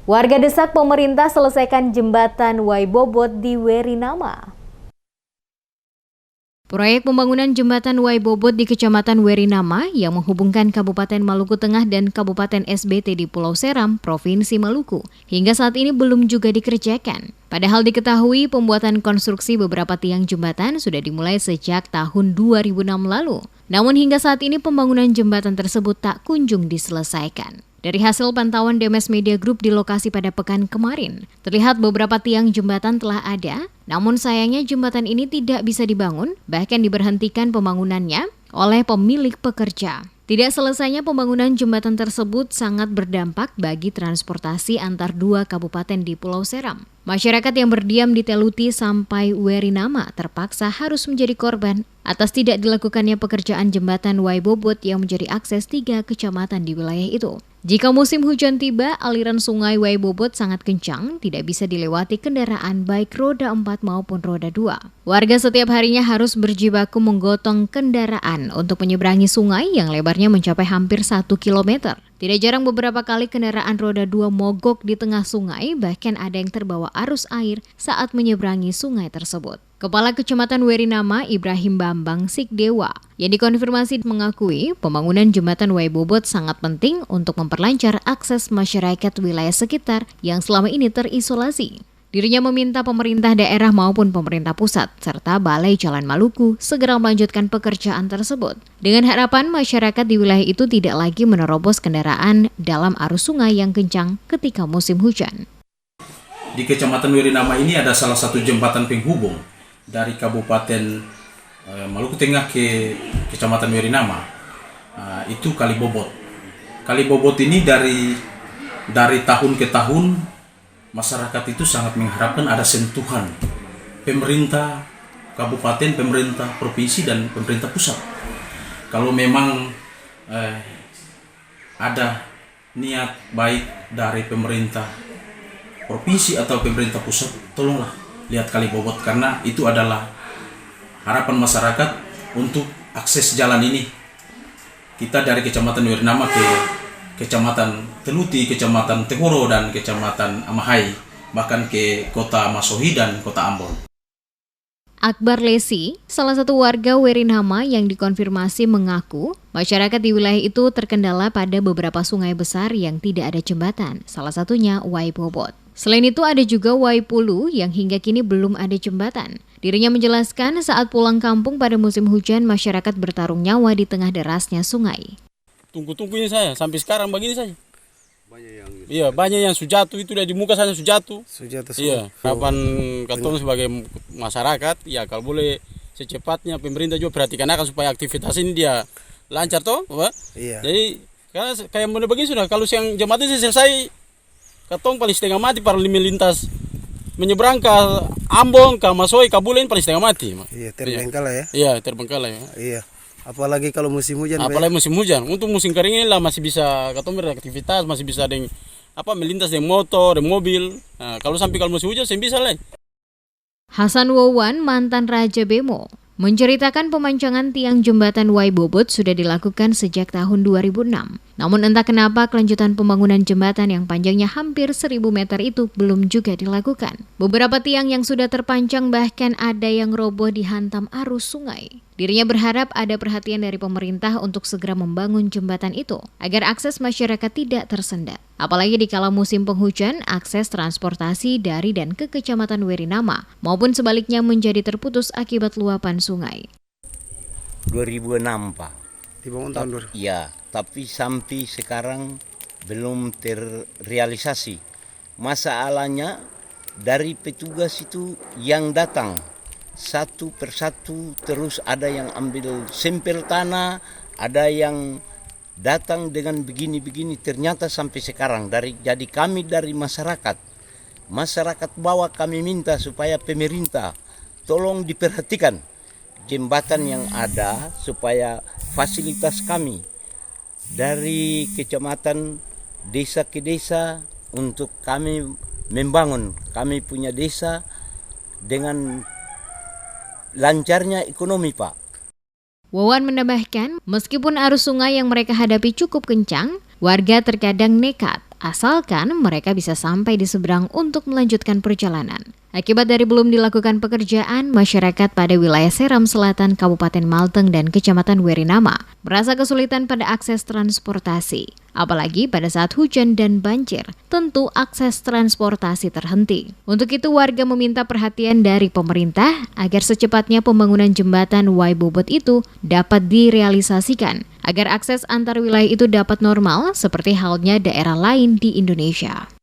Warga desak pemerintah selesaikan jembatan Waibobot di Werinama. Proyek pembangunan jembatan Waibobot di Kecamatan Werinama yang menghubungkan Kabupaten Maluku Tengah dan Kabupaten SBT di Pulau Seram, Provinsi Maluku, hingga saat ini belum juga dikerjakan. Padahal diketahui pembuatan konstruksi beberapa tiang jembatan sudah dimulai sejak tahun 2006 lalu. Namun hingga saat ini pembangunan jembatan tersebut tak kunjung diselesaikan. Dari hasil pantauan Demes Media Group di lokasi pada pekan kemarin, terlihat beberapa tiang jembatan telah ada, namun sayangnya jembatan ini tidak bisa dibangun, bahkan diberhentikan pembangunannya oleh pemilik pekerja. Tidak selesainya pembangunan jembatan tersebut sangat berdampak bagi transportasi antar dua kabupaten di Pulau Seram. Masyarakat yang berdiam di Teluti sampai Werinama terpaksa harus menjadi korban atas tidak dilakukannya pekerjaan jembatan Waibobot yang menjadi akses 3 kecamatan di wilayah itu. Jika musim hujan tiba, aliran sungai Waibobot sangat kencang, tidak bisa dilewati kendaraan baik roda 4 maupun roda 2. Warga setiap harinya harus berjibaku menggotong kendaraan untuk menyeberangi sungai yang lebarnya mencapai hampir 1 kilometer. Tidak jarang beberapa kali kendaraan roda 2 mogok di tengah sungai, bahkan ada yang terbawa arus air saat menyeberangi sungai tersebut. Kepala Kecamatan Werinama Ibrahim Bambang Sikdewa yang dikonfirmasi mengakui pembangunan jembatan Waibobot sangat penting untuk memperlancar akses masyarakat wilayah sekitar yang selama ini terisolasi. Dirinya meminta pemerintah daerah maupun pemerintah pusat serta Balai Jalan Maluku segera melanjutkan pekerjaan tersebut. Dengan harapan masyarakat di wilayah itu tidak lagi menerobos kendaraan dalam arus sungai yang kencang ketika musim hujan. Di Kecamatan Werinama ini ada salah satu jembatan penghubung dari Kabupaten Maluku Tengah ke Kecamatan Werinama. Itu Kali Bobot. Kali Bobot ini dari tahun ke tahun masyarakat itu sangat mengharapkan ada sentuhan pemerintah kabupaten, pemerintah provinsi, dan pemerintah pusat. Kalau memang ada niat baik dari pemerintah provinsi atau pemerintah pusat, tolonglah lihat Kali Bobot, karena itu adalah harapan masyarakat untuk akses jalan ini. Kita dari Kecamatan Werinama ke Kecamatan Teluti, Kecamatan Tekoro, dan Kecamatan Amahai, bahkan ke Kota Masohi dan Kota Ambon. Akbar Lesi, salah satu warga Werinama yang dikonfirmasi mengaku masyarakat di wilayah itu terkendala pada beberapa sungai besar yang tidak ada jembatan, salah satunya Waibobot. Selain itu ada juga Waipulu yang hingga kini belum ada jembatan. Dirinya menjelaskan saat pulang kampung pada musim hujan masyarakat bertarung nyawa di tengah derasnya sungai. Tunggu-tunggunya saya sampai sekarang begini saja. Banyak yang sujatu itu dari muka saya sujatu. Iya, harapan katong sebagai masyarakat, ya kalau boleh secepatnya pemerintah juga perhatikan akan supaya aktivitas ini dia lancar toh, Pak. Iya. Jadi karena kayak mulai begini sudah, kalau siang jembatan selesai, katong paling setengah mati para melintas menyeberang ke Ambon, ke Masoi, ke Bulen paling setengah mati. Iya, terbengkalai ya. Iya, terbengkalai ya. Iya. Apalagi kalau musim hujan. Apalagi musim hujan. Untuk musim kering ini lah masih bisa katong beraktivitas, masih bisa melintas dengan motor, dengan mobil. Nah, kalau musim hujan saya bisa lah. Hasan Wawan, mantan Raja Bemo, menceritakan pemancangan tiang jembatan Waibobot sudah dilakukan sejak tahun 2006. Namun entah kenapa kelanjutan pembangunan jembatan yang panjangnya hampir 1.000 meter itu belum juga dilakukan. Beberapa tiang yang sudah terpancang bahkan ada yang roboh dihantam arus sungai. Dirinya berharap ada perhatian dari pemerintah untuk segera membangun jembatan itu agar akses masyarakat tidak tersendat. Apalagi di kala musim penghujan, akses transportasi dari dan ke Kecamatan Werinama maupun sebaliknya menjadi terputus akibat luapan sungai. 2006 Pak. Dibangun tahun 2000. Iya, tapi sampai sekarang belum terrealisasi. Masalahnya dari petugas itu yang datang satu persatu, terus ada yang ambil sampel tanah, ada yang datang dengan begini-begini, ternyata sampai sekarang jadi kami dari masyarakat bawah kami minta supaya pemerintah tolong diperhatikan jembatan yang ada supaya fasilitas kami dari kecamatan desa ke desa untuk kami membangun kami punya desa dengan lancarnya ekonomi, Pak. Wawan menambahkan, meskipun arus sungai yang mereka hadapi cukup kencang, warga terkadang nekat asalkan mereka bisa sampai di seberang untuk melanjutkan perjalanan. Akibat dari belum dilakukan pekerjaan, masyarakat pada wilayah Seram Selatan, Kabupaten Malteng dan Kecamatan Werinama merasa kesulitan pada akses transportasi. Apalagi pada saat hujan dan banjir, tentu akses transportasi terhenti. Untuk itu warga meminta perhatian dari pemerintah agar secepatnya pembangunan jembatan Wai Bobot itu dapat direalisasikan agar akses antar wilayah itu dapat normal seperti halnya daerah lain di Indonesia.